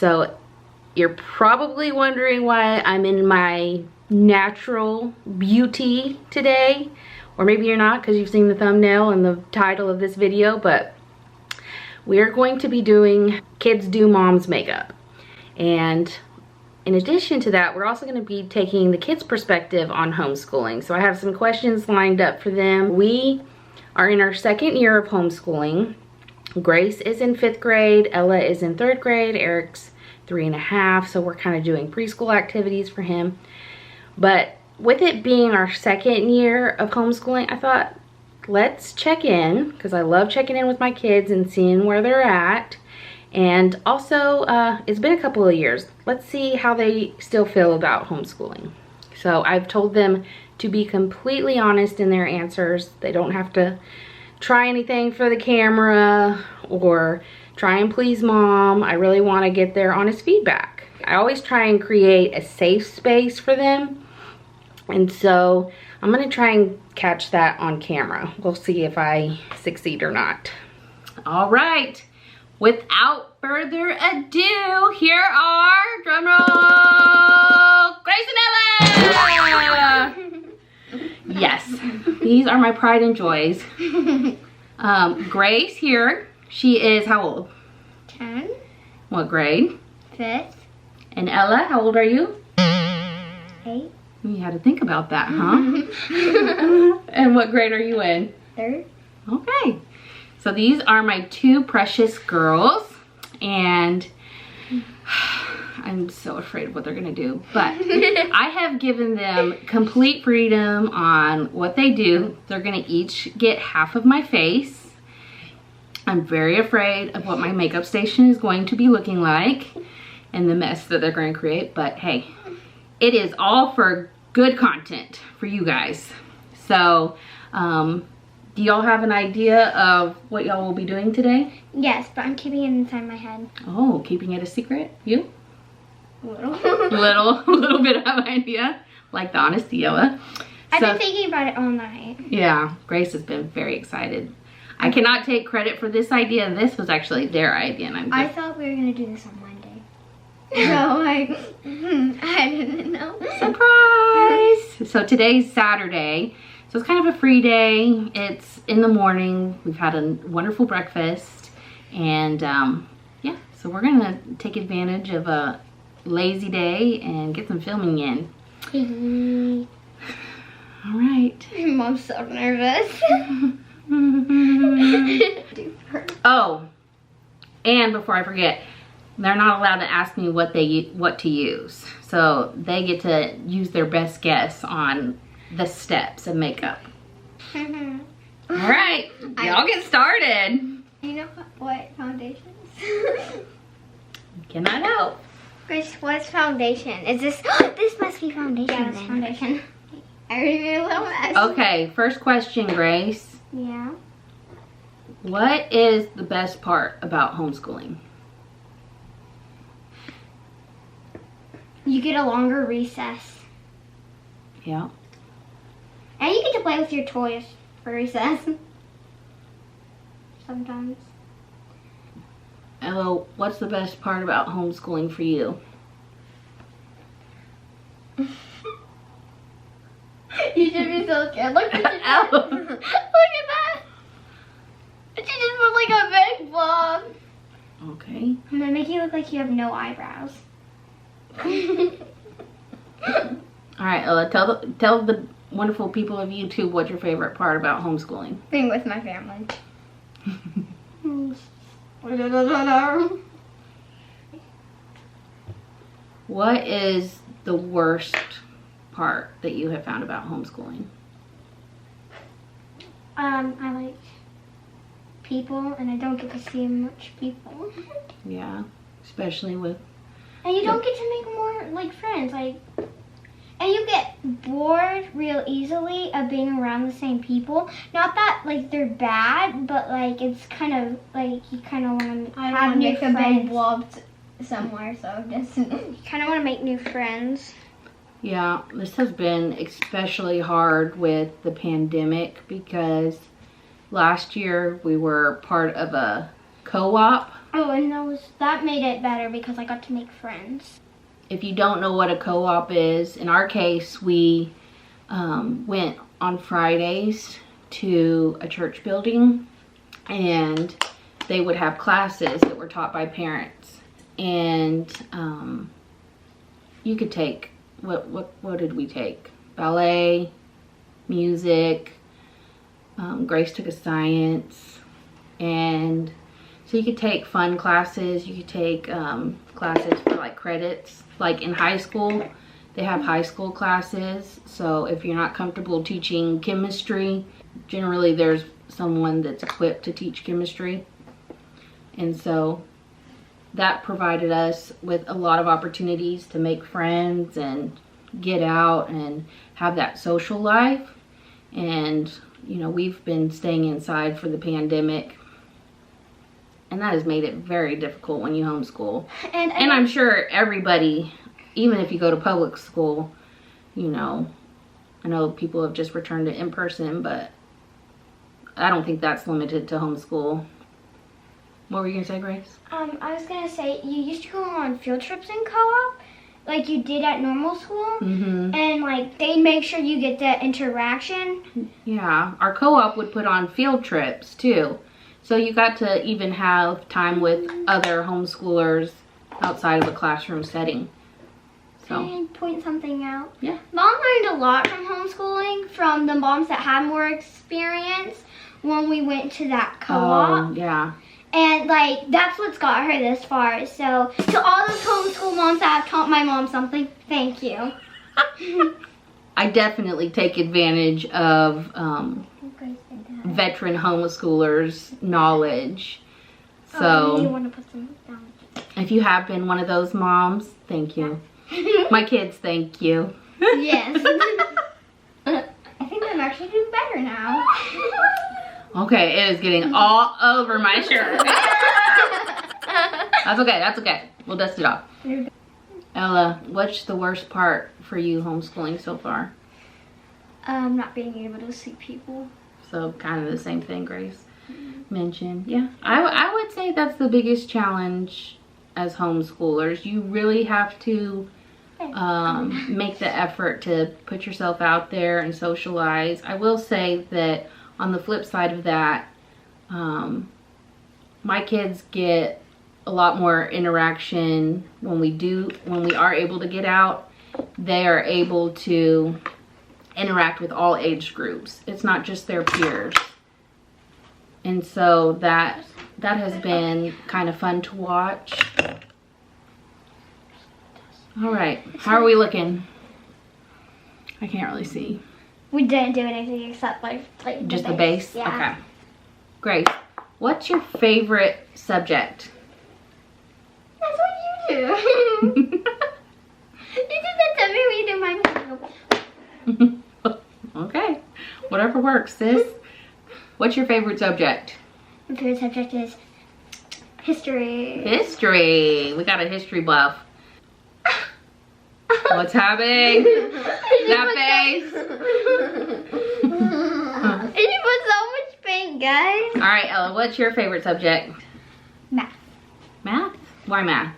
So you're probably wondering why I'm in my natural beauty today, or maybe you're not because you've seen the thumbnail and the title of this video, but we're going to be doing Kids Do Mom's Makeup. And in addition to that, we're also going to be taking the kids' perspective on homeschooling. So I have some questions lined up for them. We are in our second year of homeschooling. Grace is in 5th grade, Ella is in 3rd grade, Eric's 3.5, so we're kind of doing preschool activities for him. But with it being our second year of homeschooling, I thought, let's check in, because I love checking in with my kids and seeing where they're at. And also, it's been a couple of years. Let's see how they still feel about homeschooling. So I've told them to be completely honest in their answers. They don't have to try anything for the camera or try and please mom. I really want to get their honest feedback. I always try and create a safe space for them. And so I'm going to try and catch that on camera. We'll see if I succeed or not. All right. Without further ado, here are, drumroll, Grace and Ella! Yes, these are my pride and joys. Grace here, she is how old? 10. What grade? 5th. And Ella, how old are you? 8. You had to think about that, huh? And what grade are you in? 3rd. Okay. So these are my two precious girls, and I'm so afraid of what they're gonna do, but I have given them complete freedom on what they do. They're gonna each get half of my face. I'm very afraid of what my makeup station is going to be looking like and the mess that they're going to create, but hey, it is all for good content for you guys. So, do y'all have an idea of what y'all will be doing today? Yes, but I'm keeping it inside my head. Oh, keeping it a secret? You? A little. A little bit of an idea. Like the honesty, Ella. I've been thinking about it all night. Yeah, Grace has been very excited. I cannot take credit for this idea. This was actually their idea, and I thought we were gonna do this on Monday. So like, I didn't know. Surprise! So today's Saturday. So it's kind of a free day. It's in the morning. We've had a wonderful breakfast. And yeah, so we're gonna take advantage of a lazy day and get some filming in. All right. Mom's so nervous. Oh, and before I forget, they're not allowed to ask me what to use. So they get to use their best guess on the steps of makeup. All right, y'all get started. You know what foundations? Cannot help. Grace, what's foundation? Is this? This must be foundation. Yeah, it's foundation. I already made a little mess. Okay, first question, Grace. Yeah. What is the best part about homeschooling? You get a longer recess. Yeah. And you get to play with your toys for recess. Sometimes. Ella, what's the best part about homeschooling for you? You should be so scared. Look at that. Look at that. She just put like a big blob. Okay. I'm gonna make you look like you have no eyebrows. All right, Ella, tell the wonderful people of YouTube what's your favorite part about homeschooling. Being with my family. What is the worst part that you have found about homeschooling? I like people, and I don't get to see much people. Yeah, especially with... And you don't get to make more, like, friends, like... And you get bored real easily of being around the same people. Not that, like, they're bad, but, like, it's kind of, like, you kind of want to have new friends. I make a big blob somewhere, so just... You kind of want to make new friends. Yeah, this has been especially hard with the pandemic because last year we were part of a co-op Oh, and that made it better because I got to make friends. If you don't know what a co-op is, in our case, we went on Fridays to a church building, and they would have classes that were taught by parents. And you could take, what did we take? Ballet, music, Grace took a science, and so you could take fun classes, you could take classes for like credits. Like in high school, they have high school classes, so if you're not comfortable teaching chemistry, generally there's someone that's equipped to teach chemistry. And so that provided us with a lot of opportunities to make friends and get out and have that social life. And you know, we've been staying inside for the pandemic, and that has made it very difficult when you homeschool. And I'm sure everybody, even if you go to public school, you know, I know people have just returned to in-person, but I don't think that's limited to homeschool. What were you gonna say, Grace? I was gonna say, you used to go on field trips in co-op, like you did at normal school, and like they make sure you get the interaction. Yeah, our co-op would put on field trips too, so you got to even have time with other homeschoolers outside of a classroom setting. So can I point something out? Yeah. Mom learned a lot from homeschooling from the moms that had more experience when we went to that co-op. Oh, yeah. And like that's what's got her this far. So to all those homeschool moms that have taught my mom something, thank you. I definitely take advantage of veteran homeschoolers' knowledge. So do you want to put some down? If you have been one of those moms, thank you. My kids, thank you. Yes. I think I'm actually doing better now. Okay, it is getting all over my shirt. That's okay, that's okay. We'll dust it off. Ella, what's the worst part for you homeschooling so far? Not being able to see people. So kind of the same thing Grace mentioned. Yeah, I would say that's the biggest challenge as homeschoolers. You really have to make the effort to put yourself out there and socialize. I will say that on the flip side of that, my kids get a lot more interaction when we are able to get out. They are able to interact with all age groups. It's not just their peers. And so that has been kind of fun to watch. All right, how are we looking? I can't really see. We didn't do anything except like just the base? Yeah. Okay. Grace, what's your favorite subject? That's what you do. You did that to me when you did my Okay, whatever works, sis. What's your favorite subject? My favorite subject is history. History. We got a history buff. What's happening? That face. It put so much paint, guys. All right, Ella, what's your favorite subject? Math. Math? Why math?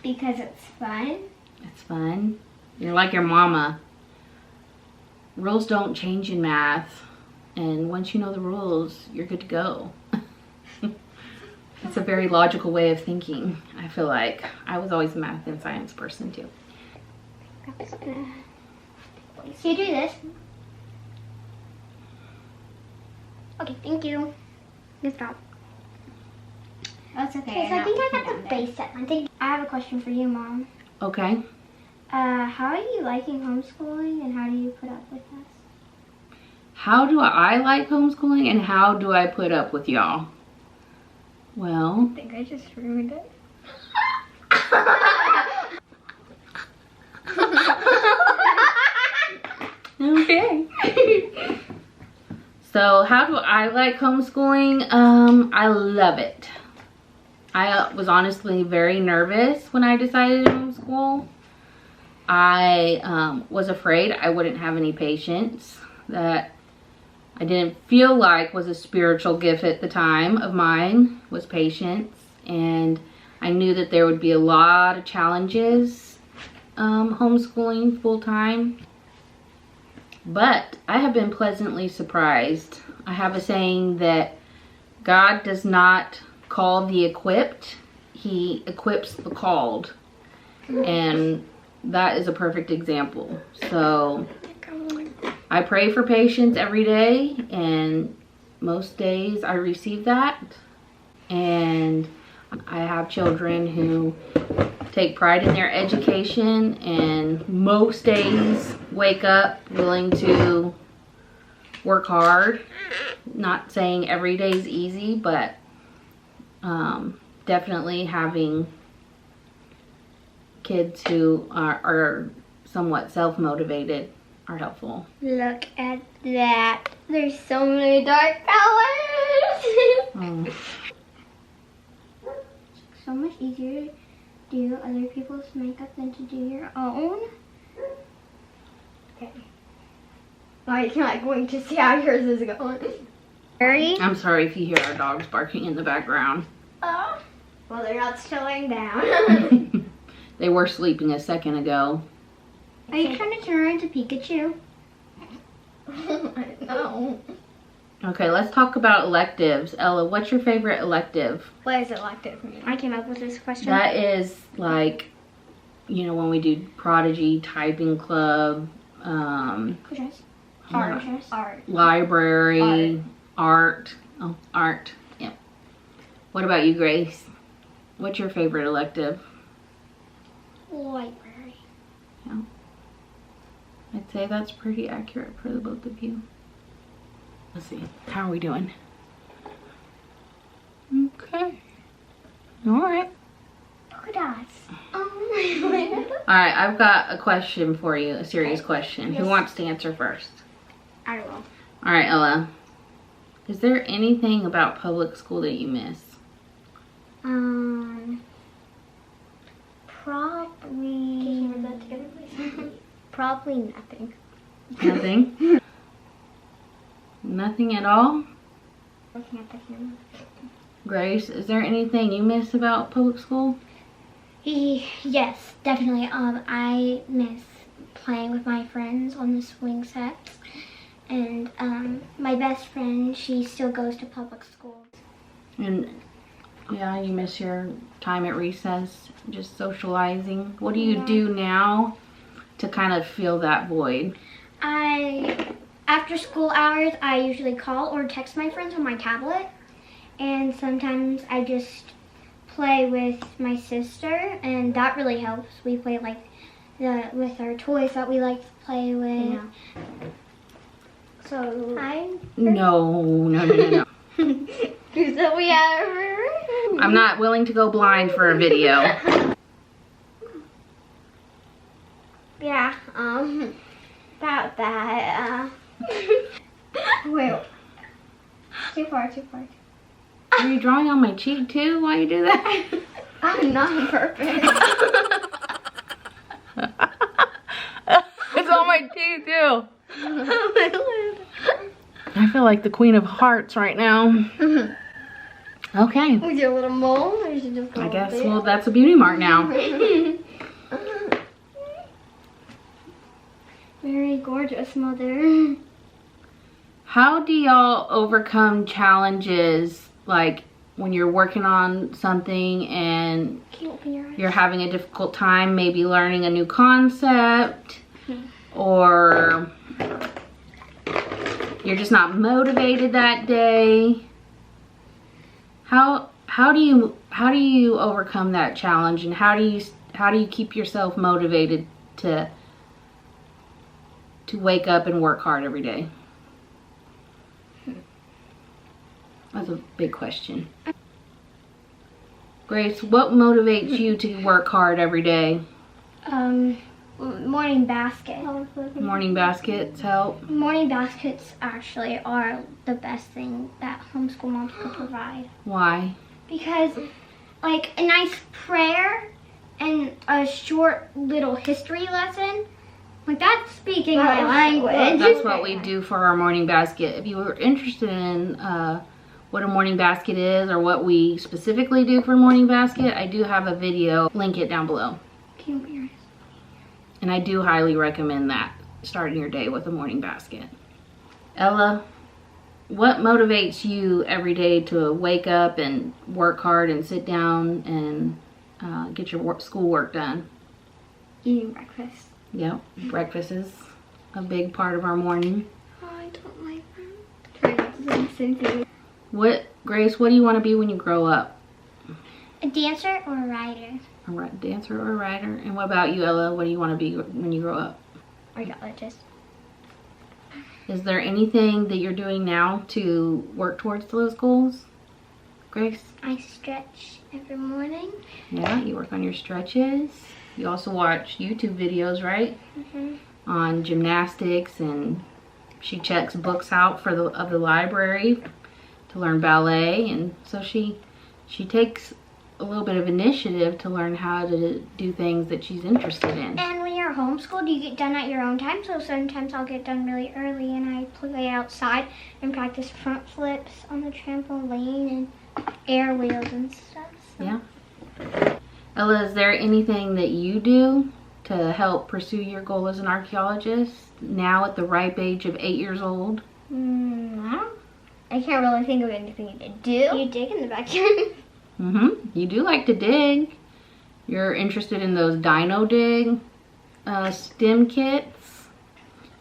Because it's fun. It's fun. You're like your mama. Rules don't change in math. And once you know the rules, you're good to go. It's a very logical way of thinking, I feel like. I was always a math and science person too. So you do this. Okay, thank you. Good job. That's okay. So I think I got the base set. I have a question for you, Mom. Okay. How are you liking homeschooling and how do you put up with us? How do I like homeschooling and how do I put up with y'all? Well, I think I just ruined it. Okay. So how do I like homeschooling? I love it. I was honestly very nervous when I decided to homeschool. I was afraid I wouldn't have any patience, that I didn't feel like was a spiritual gift at the time of mine, was patience. and I knew that there would be a lot of challenges homeschooling full-time. But I have been pleasantly surprised. I have a saying that God does not call the equipped, He equips the called. And that is a perfect example. So I pray for patience every day, and most days I receive that. And I have children who take pride in their education, and most days wake up willing to work hard. Not saying every day is easy, but definitely having kids who are somewhat self-motivated are helpful. Look at that. There's so many dark colors. So much easier to do other people's makeup than to do your own. Okay. I'm not going to see how yours is going. Ready? I'm sorry if you hear our dogs barking in the background. Oh. Well, they're not slowing down. They were sleeping a second ago. Are you trying to turn into Pikachu? No. Okay, let's talk about electives. Ella, what's your favorite elective? What does elective mean? I came up with this question. That is like, you know, when we do Prodigy, Typing Club, Art. Library, art. Oh, art. Yeah. What about you, Grace? What's your favorite elective? Library. Yeah. I'd say that's pretty accurate for the both of you. Let's see. How are we doing? Okay. All right. Polka dots. Oh. All right. I've got a question for you. A serious question. Yes. Who wants to answer first? I will. All right, Ella. Is there anything about public school that you miss? Probably nothing. Nothing? Nothing at all? Looking at the camera. Grace, is there anything you miss about public school? Yes, definitely. I miss playing with my friends on the swing sets. And my best friend, she still goes to public school. And yeah, you miss your time at recess, just socializing. What do you do now to kind of fill that void? After school hours, I usually call or text my friends on my tablet. And sometimes I just play with my sister, and that really helps. We play with our toys that we like to play with. Yeah. So No. So we have. I'm not willing to go blind for a video. Yeah. About that. Wait. Too far. Are you drawing on my cheek too while you do that? I'm not on purpose. It's on my cheek too. I feel like the Queen of Hearts right now. Okay. Was it a little mole, or is it just a I little guess, bit? well, that's a beauty mark now. Very gorgeous, Mother. How do y'all overcome challenges, like when you're working on something and Can you open your eyes? you're having a difficult time maybe learning a new concept, or you're just not motivated that day? How do you overcome that challenge, and how do you keep yourself motivated to wake up and work hard every day? That's a big question. Grace, what motivates you to work hard every day? Morning basket. Morning baskets help? Morning baskets actually are the best thing that homeschool moms could provide. Why? Because, like, a nice prayer and a short little history lesson, like, that's speaking my language. That's what we do for our morning basket. If you were interested in what a morning basket is or what we specifically do for a morning basket, I do have a video. Link it down below. Can you open your eyes? And I do highly recommend that, starting your day with a morning basket. Ella, what motivates you every day to wake up and work hard and sit down and get your schoolwork done? Eating breakfast. Yep, breakfast is a big part of our morning. Oh, I don't like that. Try not to say the same thing. Grace, what do you want to be when you grow up? A dancer or a writer? A dancer or a writer? And what about you, Ella? What do you want to be when you grow up? Archaeologist. Is there anything that you're doing now to work towards those goals, Grace? I stretch every morning. Yeah, you work on your stretches. You also watch YouTube videos, right? Mm-hmm. On gymnastics, and she checks books out for the library to learn ballet, and so she takes a little bit of initiative to learn how to do things that she's interested in. And when you're homeschooled, you get done at your own time, so sometimes I'll get done really early and I play outside and practice front flips on the trampoline and air wheels and stuff. So. Yeah. Ella, is there anything that you do to help pursue your goal as an archaeologist now at the ripe age of 8 years old? I can't really think of anything to do. You dig in the backyard? You do like to dig. You're interested in those dino dig STEM kits.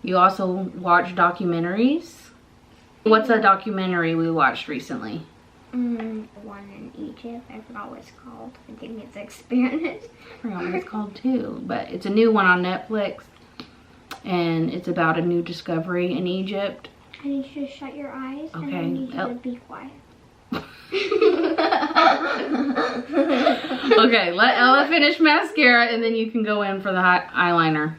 You also watch documentaries. What's a documentary we watched recently? One in Egypt. I forgot what it's called. I think it's Experiment. I forgot what it's called too, but it's a new one on Netflix, and it's about a new discovery in Egypt. I need you to shut your eyes, Okay. and I need you to be quiet. Okay, let Ella finish mascara and then you can go in for the eyeliner.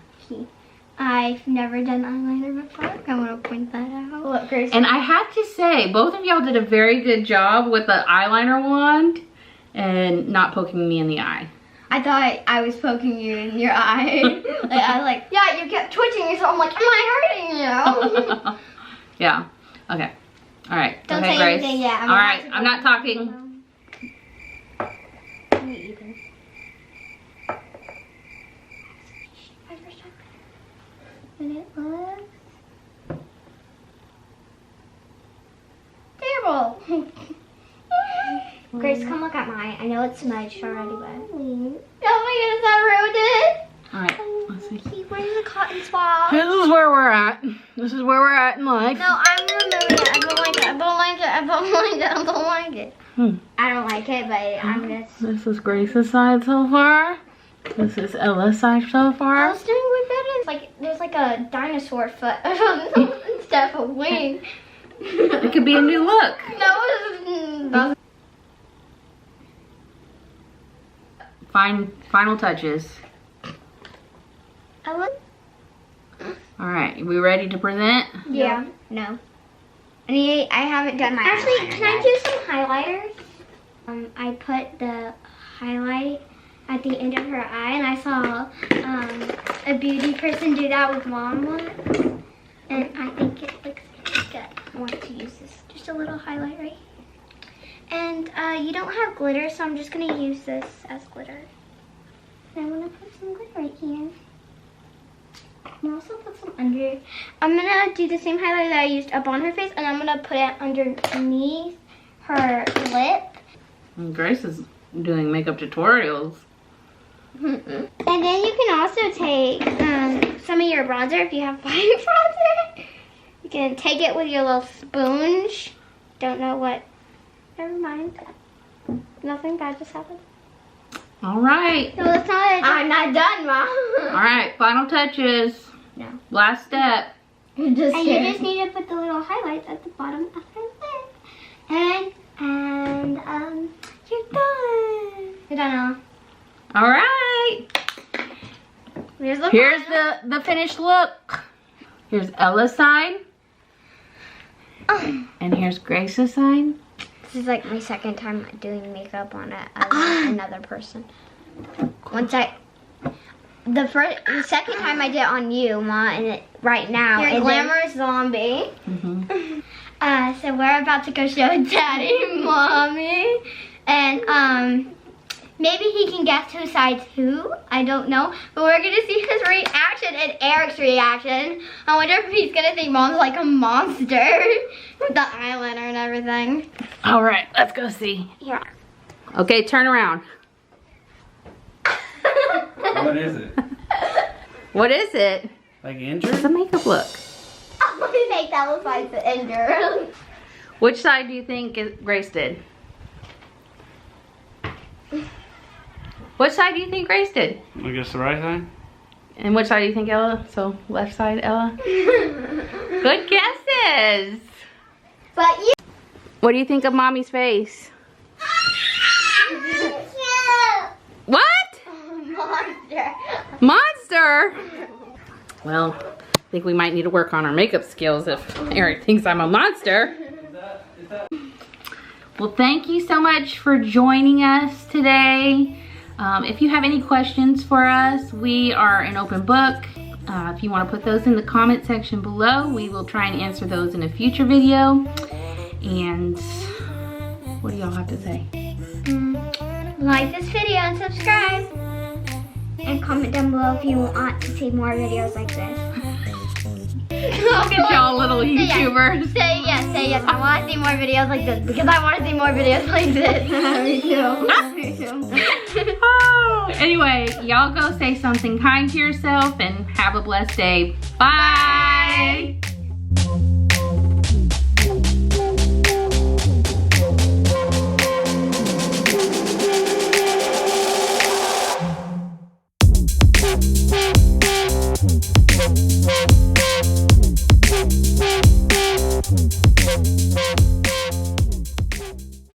I've never done eyeliner before. I want to point that out. Look, Grace. And I have to say, both of y'all did a very good job with the eyeliner wand and not poking me in the eye. I thought I was poking you in your eye. Yeah, you kept twitching, so I'm like, am I hurting you? Yeah. Okay. All right. Don't okay, say Grace. anything yet. All right. I'm not talking. And it looks terrible. Grace, come look at mine. I know it's smudged already, but oh my goodness, I ruined it. All right. Let's see. Where's the cotton swab? This is where we're at. This is where we're at in life. No, I'm removing it. I don't like it. I don't like it. I don't like it. I don't like it. I don't like it, but I'm just. This is Grace's side so far. This is Ella's side so far. I was doing way better. It's like there's like a dinosaur foot instead of a wing. It could be a new look. No, Final touches. All right, we ready to present? Yeah. No. I haven't done my. Actually, can I do some highlighters? I put the highlight at the end of her eye, and I saw a beauty person do that with Mom once, and I think it looks good. I want to use this. Just a little highlight right here. And you don't have glitter, so I'm just gonna use this as glitter. And I'm gonna put some glitter right here. And also put some under. I'm gonna do the same highlight that I used up on her face, and I'm gonna put it underneath her lip. And Grace is doing makeup tutorials. And then you can also take some of your bronzer if you have fine bronzer. You can take it with your little sponge. Don't know what. Never mind. Nothing bad just happened. All right. No, that's not it. I'm not done, Mom. All right, final touches. No. Last step. And you just need to put the little highlights at the bottom of her lip. And you're done. You're done, Ella. All right. Here's the finished look. Here's Ella's side. And here's Grace's side. This is like my second time doing makeup on another person. The second time I did it on you, Ma, and right now you're a glamorous zombie. So we're about to go show Daddy and Mommy. And maybe he can guess who sides who. I don't know. But we're gonna see his reaction and Eric's reaction. I wonder if he's gonna think Mom's like a monster with the eyeliner and everything. All right, let's go see. Yeah. Okay, turn around. What is it? What is it? Like It's a injured? makeup look. I'm gonna make that look like the ender. Which side do you think Grace did? Which side do you think Grace did? I guess the right side. And which side do you think Ella? So left side, Ella? Good guesses. But you. What do you think of Mommy's face? What? Monster. Monster? Well, I think we might need to work on our makeup skills if Eric thinks I'm a monster. Well, thank you so much for joining us today. If you have any questions for us, we are an open book. If you want to put those in the comment section below, we will try and answer those in a future video. And what do y'all have to say? Like this video and subscribe. And comment down below if you want to see more videos like this. Look at y'all little YouTubers. Say yes. I want to see more videos like this because I want to see more videos like this. Me too. Oh, anyway, y'all go say something kind to yourself and have a blessed day. Bye.